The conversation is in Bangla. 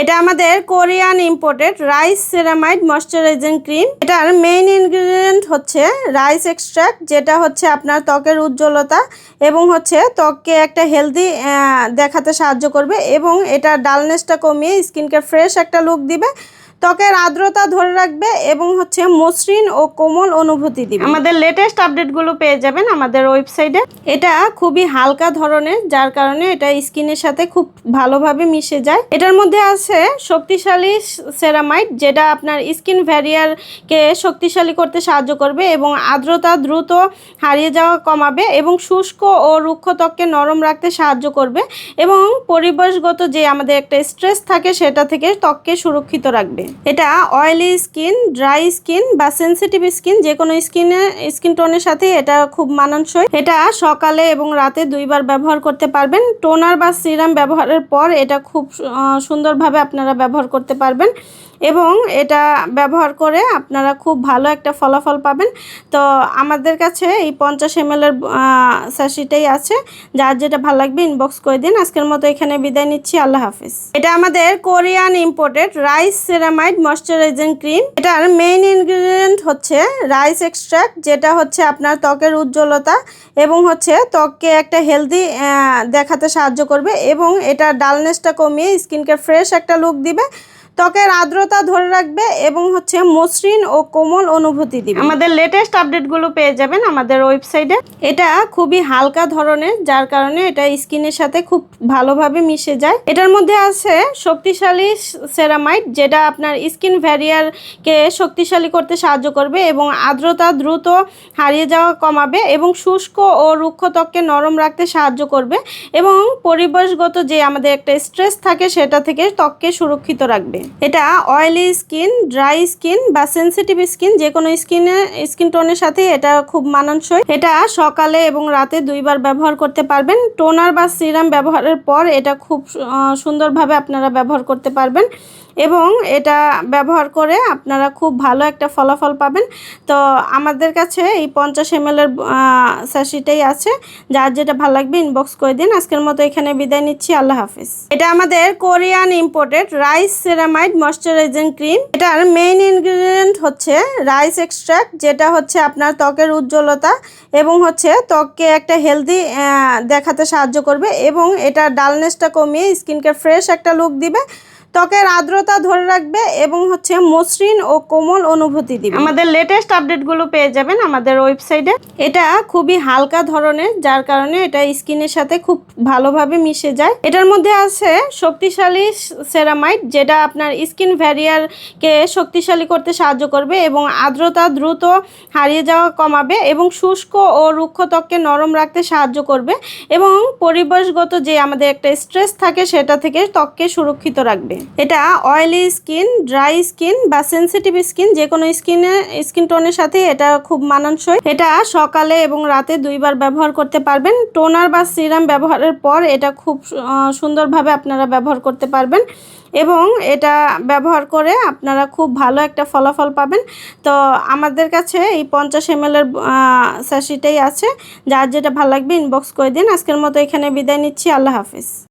এটা আমাদের Korean imported rice ceramide moisturising cream. এটার মেইন ইনগ্রেডিয়েন্ট হচ্ছে রাইস এক্সট্রাক্ট, যেটা হচ্ছে আপনার ত্বকের উজ্জ্বলতা এবং হচ্ছে ত্বককে একটা হেলদি দেখাতে সাহায্য করবে এবং এটা ডালনেসটা কমিয়ে স্কিনকে ফ্রেশ একটা লুক দিবে, ত্বকের আর্দ্রতা ধরে রাখবে এবং হচ্ছে মসৃণ ও কোমল অনুভূতি দিবে। আমাদের লেটেস্ট আপডেটগুলো পেয়ে যাবেন আমাদের ওয়েবসাইটে। এটা খুবই হালকা ধরনের, যার কারণে এটা স্কিনের সাথে খুব ভালোভাবে মিশে যায়। এটার মধ্যে আছে শক্তিশালী সেরামাইড, যেটা আপনার স্কিন ব্যারিয়ারকে শক্তিশালী করতে সাহায্য করবে এবং আর্দ্রতা দ্রুত হারিয়ে যাওয়া কমাবে এবং শুষ্ক ও রুক্ষ ত্বককে নরম রাখতে সাহায্য করবে এবং পরিবেশগত যে আমাদের একটা স্ট্রেস থাকে সেটা থেকে ত্বককে সুরক্ষিত রাখবে। এটা অয়েলি স্কিন, ড্রাই স্কিন বা সেনসিটিভ স্কিন, যে কোনো স্কিন টোনের সাথে এটা খুব মানানসই। এটা সকালে এবং রাতে দুইবার ব্যবহার করতে পারবেন। টোনার বা সিরাম ব্যবহারের পর এটা খুব সুন্দরভাবে আপনারা ব্যবহার করতে পারবেন এবং এটা ব্যবহার করে আপনারা খুব ভালো একটা ফলাফল পাবেন। তো আমাদের কাছে এই 50 ml এর স্যাশিটাই আছে, যার যেটা ভালো লাগবে ইনবক্স করে দিন। আজকের মতো এখানে বিদায় নিচ্ছি, আল্লাহ হাফিজ। এটা আমাদের Korean imported rice ceramide moisturising cream. এটার মেইন ইনগ্রেডিয়েন্ট হচ্ছে রাইস এক্সট্রাক্ট, যেটা হচ্ছে আপনার ত্বকের উজ্জ্বলতা এবং হচ্ছে ত্বককে একটা হেলদি দেখাতে সাহায্য করবে এবং এটা ডালনেসটা কমিয়ে স্কিনকে ফ্রেশ একটা লুক দিবে, ত্বকের আর্দ্রতা ধরে রাখবে এবং হচ্ছে মসৃণ ও কোমল অনুভূতি দিবে। আমাদের লেটেস্ট আপডেটগুলো পেয়ে যাবেন আমাদের ওয়েবসাইটে। এটা খুবই হালকা ধরনের, যার কারণে এটা স্কিনের সাথে খুব ভালোভাবে মিশে যায়। এটার মধ্যে আছে শক্তিশালী সেরামাইড, যেটা আপনার স্কিন ব্যারিয়ারকে শক্তিশালী করতে সাহায্য করবে এবং আর্দ্রতা দ্রুত হারিয়ে যাওয়া কমাবে এবং শুষ্ক ও রুক্ষ ত্বককে নরম রাখতে সাহায্য করবে এবং পরিবেশগত যে আমাদের একটা স্ট্রেস থাকে সেটা থেকে ত্বককে সুরক্ষিত রাখবে। এটা অয়েলি স্কিন, ড্রাই স্কিন বা সেনসিটিভ স্কিন, যে কোনো স্কিন টোনের সাথে এটা খুব মানানসই। এটা সকালে এবং রাতে দুইবার ব্যবহার করতে পারবেন। টোনার বা সিরাম ব্যবহারের পর এটা খুব সুন্দরভাবে আপনারা ব্যবহার করতে পারবেন এবং এটা ব্যবহার করে আপনারা খুব ভালো একটা ফলাফল পাবেন। তো আমাদের কাছে এই 50 ml এর স্যাশিটাই আছে, যার যেটা ভালো লাগবে ইনবক্স করে দিন। আজকের মতো এখানে বিদায় নিচ্ছি, আল্লাহ হাফিজ। এটা আমাদের Korean imported rice ceramide moisturising cream. এটার মেইন ইনগ্রেডিয়েন্ট হচ্ছে রাইস এক্সট্রাক্ট, যেটা হচ্ছে আপনার ত্বকের উজ্জ্বলতা এবং হচ্ছে ত্বককে একটা হেলদি দেখাতে সাহায্য করবে এবং এটা ডালনেসটা কমিয়ে স্কিনকে ফ্রেশ একটা লুক দিবে, ত্বকের আর্দ্রতা ধরে রাখবে এবং হচ্ছে মসৃণ ও কোমল অনুভূতি দিবে। আমাদের লেটেস্ট আপডেটগুলো পেয়ে যাবেন আমাদের ওয়েবসাইটে। এটা খুবই হালকা ধরনের, যার কারণে এটা স্কিনের সাথে খুব ভালোভাবে মিশে যায়। এটার মধ্যে আছে শক্তিশালী সেরামাইড, যেটা আপনার স্কিন ব্যারিয়ারকে শক্তিশালী করতে সাহায্য করবে এবং আর্দ্রতা দ্রুত হারিয়ে যাওয়া কমাবে এবং শুষ্ক ও রুক্ষ ত্বককে নরম রাখতে সাহায্য করবে এবং পরিবেশগত যে আমাদের একটা স্ট্রেস থাকে সেটা থেকে ত্বককে সুরক্ষিত রাখবে। এটা অয়েলি স্কিন, ড্রাই স্কিন বা সেনসিটিভ স্কিন, যে কোনো স্কিন টোনের সাথে এটা খুব মানানসই। এটা সকালে এবং রাতে দুইবার ব্যবহার করতে পারবেন। টোনার বা সিরাম ব্যবহারের পর এটা খুব সুন্দরভাবে আপনারা ব্যবহার করতে পারবেন এবং এটা ব্যবহার করে আপনারা খুব ভালো একটা ফলাফল পাবেন। তো আমাদের কাছে এই 50 ml এর স্যাশিটাই আছে, যার যেটা ভালো লাগবে ইনবক্স করে দিন। আজকের মতো এখানে বিদায় নিচ্ছি, আল্লাহ হাফিজ।